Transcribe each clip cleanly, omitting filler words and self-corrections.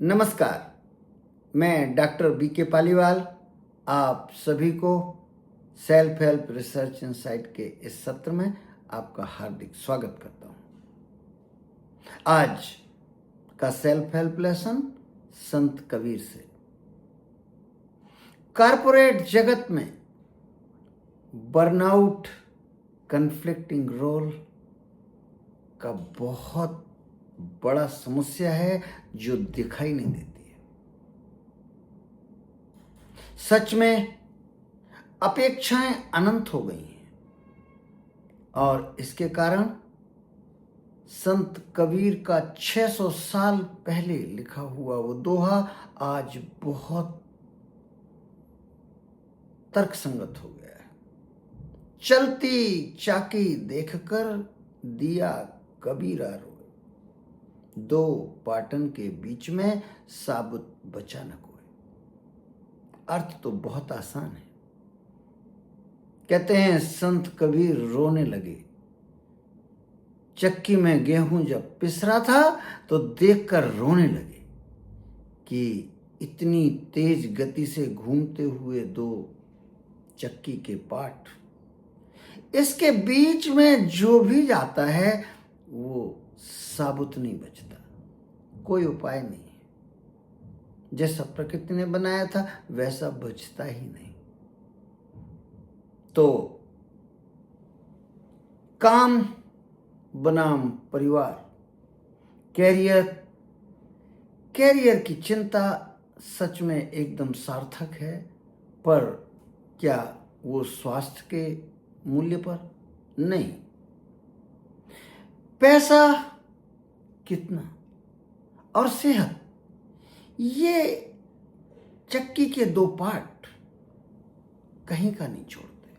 नमस्कार। मैं doctor BK Paliwal आप सभी को सेल्फ हेल्प रिसर्च इनसाइट के इस सत्र में आपका हार्दिक स्वागत करता हूं। आज का सेल्फ हेल्प लेसन संत कबीर से। कॉरपोरेट जगत में बर्नआउट कन्फ्लिक्टिंग रोल का बहुत बड़ा समस्या है जो दिखाई नहीं देती है। सच में अपेक्षाएं अनंत हो गई हैं और इसके कारण संत कबीर का 600 साल पहले लिखा हुआ वो दोहा आज बहुत तर्कसंगत हो गया है। चलती चाकी देखकर दिया कबीरा रोए, दो पाटन के बीच में साबुत बचा न कोई। अर्थ तो बहुत आसान है। कहते हैं संत कबीर रोने लगे, चक्की में गेहूं जब पिस रहा था तो देखकर रोने लगे कि इतनी तेज गति से घूमते हुए दो चक्की के पाट, इसके बीच में जो भी जाता है वो साबुत नहीं बचता। कोई उपाय नहीं है। जैसा प्रकृति ने बनाया था वैसा बचता ही नहीं। तो काम बनाम परिवार, कैरियर की चिंता सच में एकदम सार्थक है, पर क्या वो स्वास्थ्य के मूल्य पर? नहीं। पैसा कितना और सेहत, ये चक्की के दो पार्ट कहीं का नहीं छोड़ते।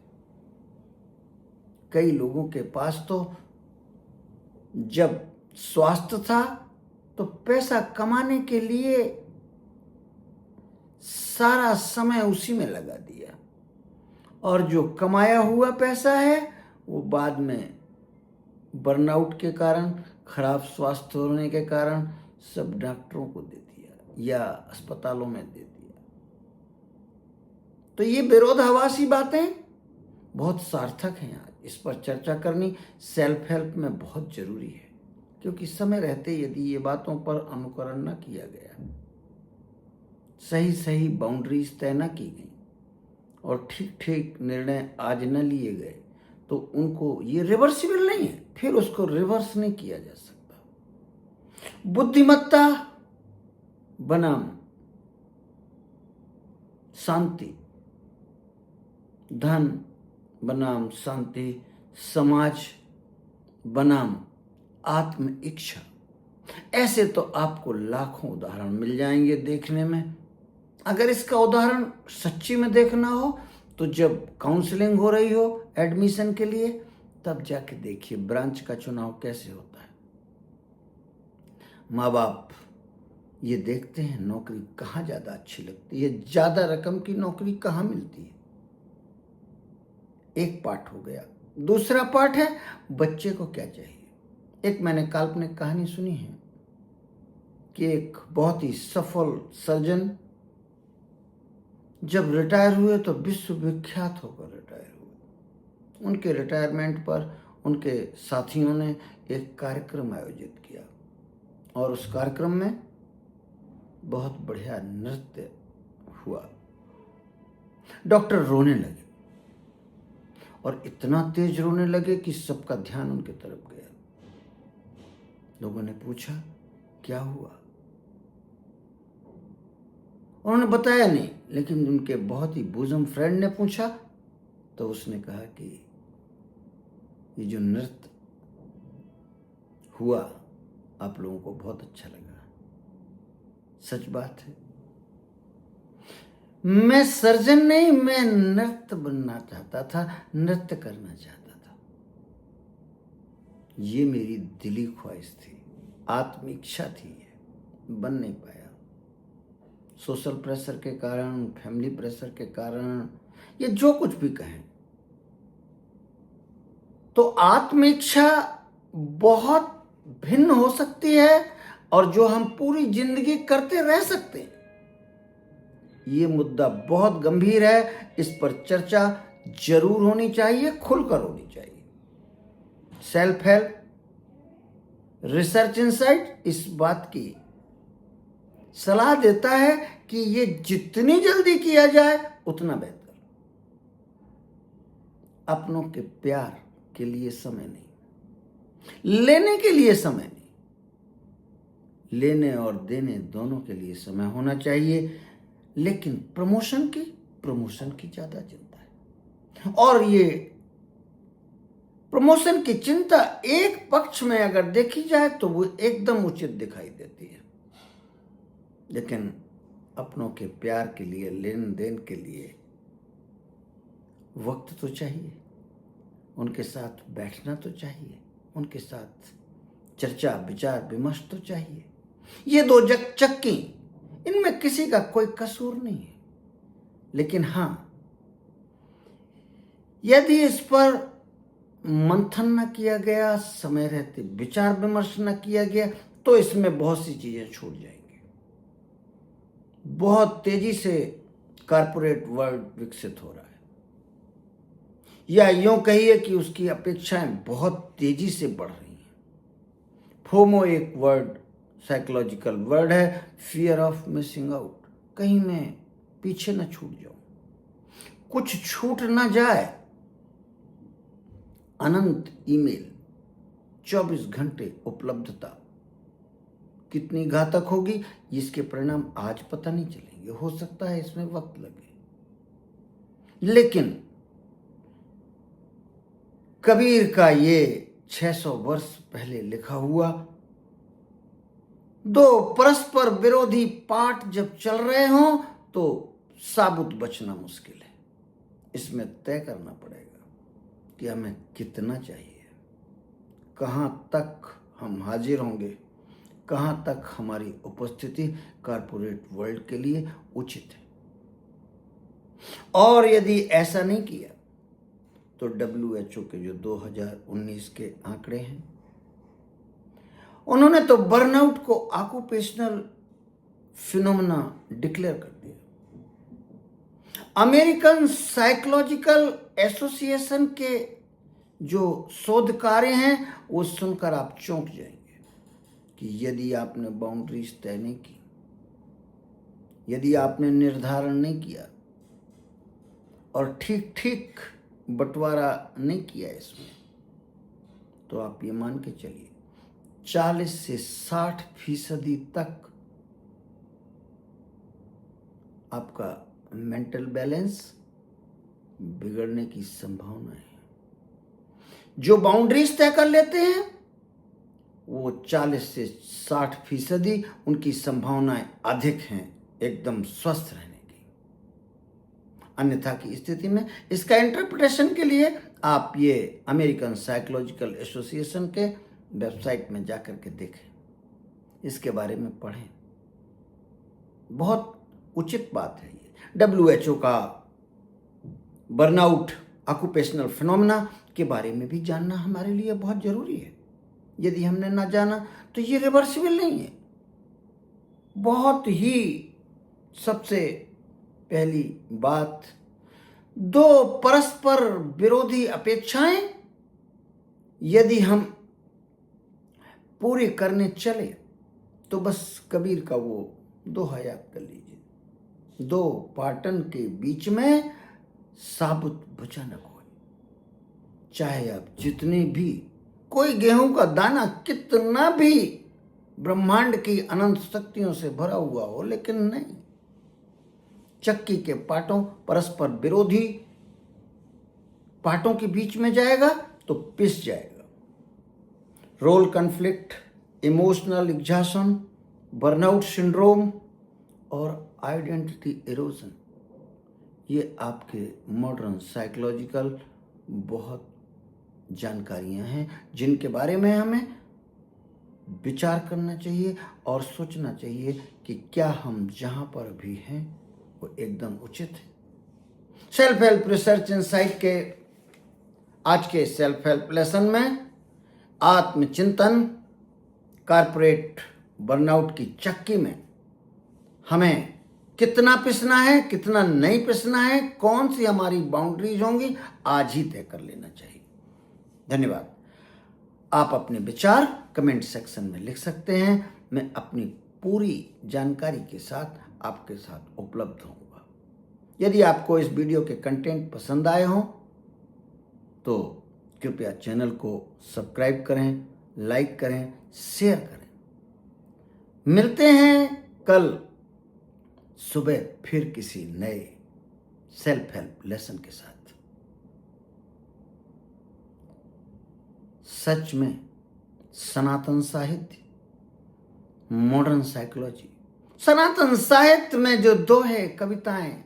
कई लोगों के पास तो जब स्वास्थ्य था तो पैसा कमाने के लिए सारा समय उसी में लगा दिया, और जो कमाया हुआ पैसा है वो बाद में बर्नआउट के कारण, खराब स्वास्थ्य होने के कारण सब डॉक्टरों को दे दिया या अस्पतालों में दे दिया। तो ये विरोधाभासी बातें बहुत सार्थक हैं। आज इस पर चर्चा करनी सेल्फ हेल्प में बहुत जरूरी है, क्योंकि समय रहते यदि ये बातों पर अनुकरण न किया गया, सही बाउंड्रीज तय न की गई और ठीक निर्णय आज न लिए गए तो उनको, ये रिवर्सिबल नहीं है, फिर उसको रिवर्स नहीं किया जा सकता। बुद्धिमत्ता बनाम शांति, धन बनाम शांति, समाज बनाम आत्म इच्छा, ऐसे तो आपको लाखों उदाहरण मिल जाएंगे देखने में। अगर इसका उदाहरण सच्ची में देखना हो तो जब काउंसलिंग हो रही हो एडमिशन के लिए, तब जाके देखिए ब्रांच का चुनाव कैसे होता है। माँ बाप ये देखते हैं नौकरी कहाँ ज्यादा अच्छी लगती है, ज्यादा रकम की नौकरी कहाँ मिलती है। एक पार्ट हो गया। दूसरा पार्ट है बच्चे को क्या चाहिए। एक मैंने काल्पनिक कहानी सुनी है कि एक बहुत ही सफल सर्जन जब रिटायर हुए तो विश्व विख्यात होकर रिटायर हुए। उनके रिटायरमेंट पर उनके साथियों ने एक कार्यक्रम आयोजित किया और उस कार्यक्रम में बहुत बढ़िया नृत्य हुआ। डॉक्टर रोने लगे और इतना तेज रोने लगे कि सबका ध्यान उनके तरफ गया। लोगों ने पूछा क्या हुआ। उन्होंने बताया नहीं, लेकिन उनके बहुत ही बोजम फ्रेंड ने पूछा तो उसने कहा कि ये जो नृत्य हुआ आप लोगों को बहुत अच्छा लगा। सच बात है, मैं सर्जन नहीं, मैं नृत्य बनना चाहता था, नृत्य करना चाहता था। ये मेरी दिली ख्वाहिश थी, आत्म इच्छा थी, बन नहीं पाया। सोशल प्रेशर के कारण, फैमिली प्रेशर के कारण, ये जो कुछ भी कहें, तो आत्म इच्छा बहुत भिन्न हो सकती है और जो हम पूरी जिंदगी करते रह सकते हैं। ये मुद्दा बहुत गंभीर है, इस पर चर्चा जरूर होनी चाहिए, खुलकर होनी चाहिए। सेल्फ हेल्प रिसर्च इनसाइट इस बात की सलाह देता है कि ये जितनी जल्दी किया जाए उतना बेहतर। अपनों के प्यार के लिए समय नहीं, लेने के लिए समय नहीं, लेने और देने दोनों के लिए समय होना चाहिए। लेकिन प्रमोशन की ज्यादा चिंता है, और ये प्रमोशन की चिंता एक पक्ष में अगर देखी जाए तो वो एकदम उचित दिखाई देती है। लेकिन अपनों के प्यार के लिए, लेन देन के लिए वक्त तो चाहिए, उनके साथ बैठना तो चाहिए, उनके साथ चर्चा विचार विमर्श तो चाहिए। ये दो चक्की, इनमें किसी का कोई कसूर नहीं है। लेकिन हां, यदि इस पर मंथन न किया गया, समय रहते विचार विमर्श न किया गया, तो इसमें बहुत सी चीजें छूट जाएंगी। बहुत तेजी से कॉर्पोरेट वर्ल्ड विकसित हो रहा है, या यूं कहिए कि उसकी अपेक्षाएं बहुत तेजी से बढ़ रही हैं। फोमो एक वर्ड, साइकोलॉजिकल वर्ड है, फियर ऑफ मिसिंग आउट। कहीं मैं पीछे न छूट जाऊं, कुछ छूट ना जाए। अनंत ईमेल, 24 घंटे उपलब्धता कितनी घातक होगी, इसके परिणाम आज पता नहीं चलेंगे, हो सकता है इसमें वक्त लगे। लेकिन कबीर का ये 600 वर्ष पहले लिखा हुआ दो परस्पर विरोधी पाठ जब चल रहे हों तो साबुत बचना मुश्किल है। इसमें तय करना पड़ेगा कि हमें कितना चाहिए, कहां तक हम हाजिर होंगे, कहां तक हमारी उपस्थिति कॉर्पोरेट वर्ल्ड के लिए उचित है। और यदि ऐसा नहीं किया तो WHO के जो 2019 के आंकड़े हैं, उन्होंने तो बर्नआउट को ऑक्यूपेशनल फिनोमेना डिक्लेयर कर दिया। अमेरिकन साइकोलॉजिकल एसोसिएशन के जो शोध कार्य हैं, वो सुनकर आप चौंक जाएंगे कि यदि आपने बाउंड्रीज तय नहीं की, यदि आपने निर्धारण नहीं किया और ठीक ठीक बंटवारा नहीं किया इसमें, तो आप ये मान के चलिए 40 से 60% तक आपका मेंटल बैलेंस बिगड़ने की संभावना है। जो बाउंड्रीज तय कर लेते हैं वो 40 से 60% उनकी संभावनाएं अधिक हैं एकदम स्वस्थ रहने की। अन्यथा की स्थिति में इसका इंटरप्रिटेशन के लिए आप ये अमेरिकन साइकोलॉजिकल एसोसिएशन के वेबसाइट में जाकर के देखें, इसके बारे में पढ़ें। बहुत उचित बात है ये। WHO का बर्नआउट ऑक्यूपेशनल फिनोमेना के बारे में भी जानना हमारे लिए बहुत जरूरी है। यदि हमने ना जाना तो ये रिवर्सिबल नहीं है। बहुत ही सबसे पहली बात, दो परस्पर विरोधी अपेक्षाएं यदि हम पूरी करने चले तो बस कबीर का वो दोहा याद कर लीजिए, दो पाटन के बीच में साबुत भुजा न कोई। चाहे आप जितने भी, कोई गेहूं का दाना कितना भी ब्रह्मांड की अनंत शक्तियों से भरा हुआ हो, लेकिन नहीं, चक्की के पाटों, परस्पर विरोधी पाटों के बीच में जाएगा तो पिस जाएगा। Role conflict, emotional exhaustion, burnout syndrome और आइडेंटिटी इरोजन, ये आपके मॉडर्न साइकोलॉजिकल बहुत जानकारियां हैं जिनके बारे में हमें विचार करना चाहिए और सोचना चाहिए कि क्या हम जहां पर भी हैं वो एकदम उचित है। सेल्फ हेल्प रिसर्च इनसाइट के आज के सेल्फ हेल्प लेसन में आत्मचिंतन, कॉर्पोरेट बर्नआउट की चक्की में हमें कितना पिसना है, कितना नहीं पिसना है, कौन सी हमारी बाउंड्रीज होंगी, आज ही तय कर लेना चाहिए। धन्यवाद। आप अपने विचार कमेंट सेक्शन में लिख सकते हैं। मैं अपनी पूरी जानकारी के साथ आपके साथ उपलब्ध होऊंगा। यदि आपको इस वीडियो के कंटेंट पसंद आए हों तो कृपया चैनल को सब्सक्राइब करें, लाइक करें, शेयर करें। मिलते हैं कल सुबह फिर किसी नए सेल्फ हेल्प लेसन के साथ। सच में सनातन साहित्य, मॉडर्न साइकोलॉजी, सनातन साहित्य में जो दोहे, कविताएं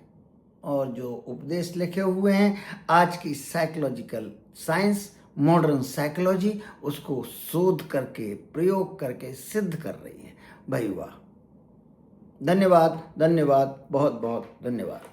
और जो उपदेश लिखे हुए हैं, आज की साइकोलॉजिकल साइंस, मॉडर्न साइकोलॉजी उसको शोध करके, प्रयोग करके सिद्ध कर रही है। भाई वाह, धन्यवाद, धन्यवाद, बहुत बहुत धन्यवाद।